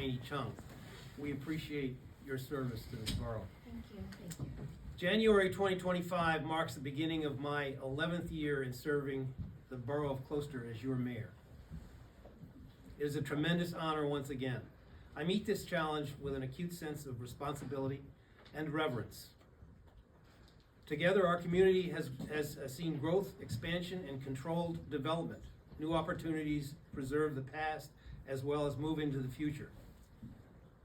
Janie Chung. We appreciate your service to this borough. Thank you. Thank you. January 2025 marks the beginning of my 11th year in serving the Borough of Closter as your mayor. It is a tremendous honor once again. I meet this challenge with an acute sense of responsibility and reverence. Together, our community has seen growth, expansion, and controlled development. New opportunities preserve the past as well as move into the future,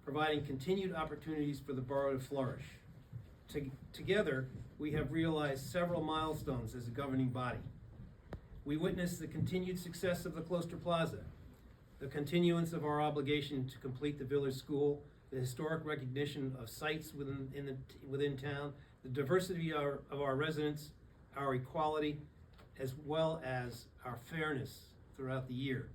providing continued opportunities for the borough to flourish. Together, we have realized several milestones as a governing body. We witnessed the continued success of the Closter Plaza, the continuance of our obligation to complete the village school, the historic recognition of sites within town, the diversity of our residents, our equality, as well as our fairness throughout the year.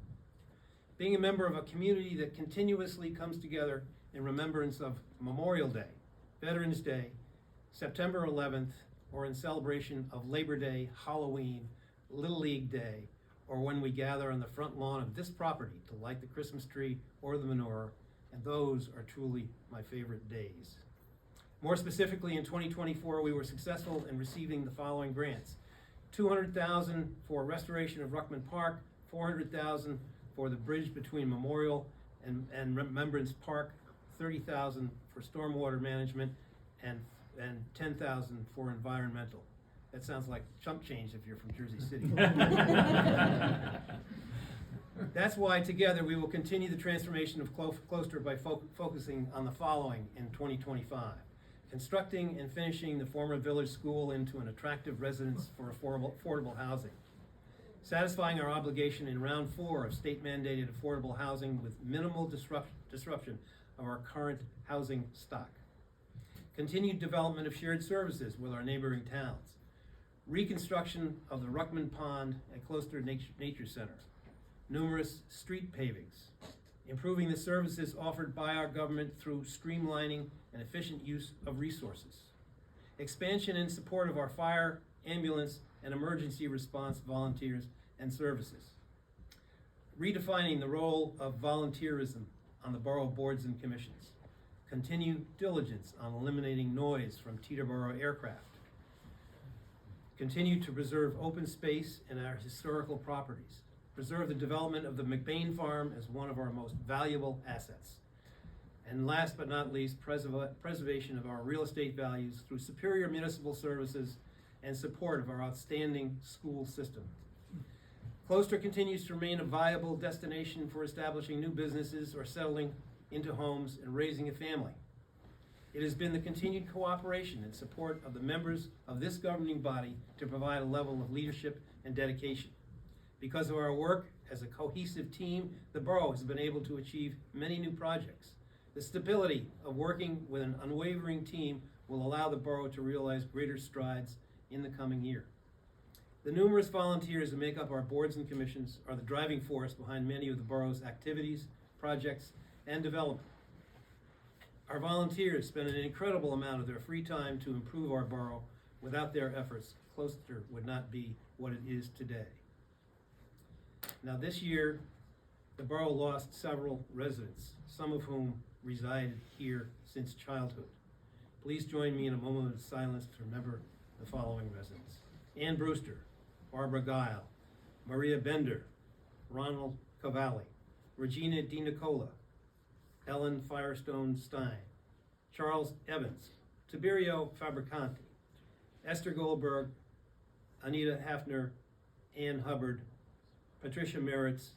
Being a member of a community that continuously comes together in remembrance of Memorial Day, Veterans Day, September 11th, or in celebration of Labor Day, Halloween, Little League Day, or when we gather on the front lawn of this property to light the Christmas tree or the menorah, and those are truly my favorite days. More specifically, in 2024, we were successful in receiving the following grants: $200,000 for restoration of Ruckman Park, $400,000 for the bridge between Memorial and Remembrance Park, $30,000 for stormwater management, and $10,000 for environmental. That sounds like chump change if you're from Jersey City. That's why together we will continue the transformation of Closter by focusing on the following in 2025. Constructing and finishing the former village school into an attractive residence for affordable housing. Satisfying our obligation in round 4 of state-mandated affordable housing with minimal disruption of our current housing stock. Continued development of shared services with our neighboring towns. Reconstruction of the Ruckman Pond at Closter Nature Center. Numerous street pavings. Improving the services offered by our government through streamlining and efficient use of resources. Expansion and support of our fire, ambulance, and emergency response volunteers and services. Redefining the role of volunteerism on the borough boards and commissions. Continue diligence on eliminating noise from Teterboro aircraft. Continue to preserve open space in our historical properties. Preserve the development of the McBain Farm as one of our most valuable assets. And last but not least, preservation of our real estate values through superior municipal services and support of our outstanding school system. Closter continues to remain a viable destination for establishing new businesses or settling into homes and raising a family. It has been the continued cooperation and support of the members of this governing body to provide a level of leadership and dedication. Because of our work as a cohesive team, the borough has been able to achieve many new projects. The stability of working with an unwavering team will allow the borough to realize greater strides in the coming year. The numerous volunteers that make up our boards and commissions are the driving force behind many of the borough's activities, projects, and development. Our volunteers spend an incredible amount of their free time to improve our borough. Without their efforts, Closter would not be what it is today. Now this year, the borough lost several residents, some of whom resided here since childhood. Please join me in a moment of silence to remember the following residents: Ann Brewster, Barbara Guile, Maria Bender, Ronald Cavalli, Regina DiNicola, Ellen Firestone Stein, Charles Evans, Tiberio Fabricanti, Esther Goldberg, Anita Hafner, Ann Hubbard, Patricia Meritz,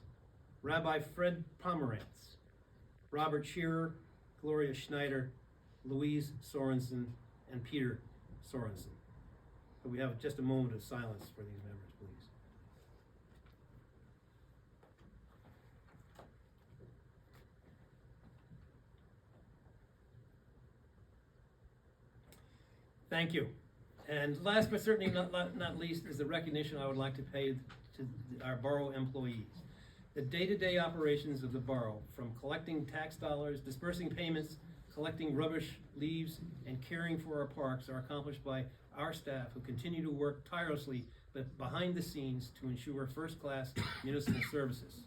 Rabbi Fred Pomerantz, Robert Shearer, Gloria Schneider, Louise Sorensen, and Peter Sorensen. So we have just a moment of silence for these members, please. Thank you. And last but certainly not least is the recognition I would like to pay to our borough employees. The day-to-day operations of the borough, from collecting tax dollars, dispersing payments, collecting rubbish, leaves, and caring for our parks, are accomplished by our staff who continue to work tirelessly but behind the scenes to ensure first-class municipal services.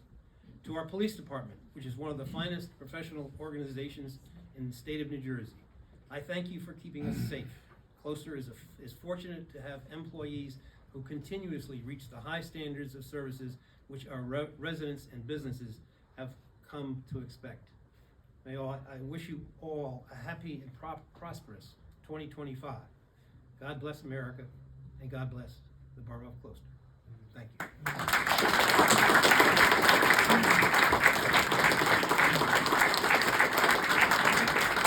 To our police department, which is one of the finest professional organizations in the state of New Jersey, I thank you for keeping us safe. Closter is fortunate to have employees who continuously reach the high standards of services which our residents and businesses have come to expect. I wish you all a happy and prosperous 2025. God bless America, and God bless the Borough of Closter. Thank you.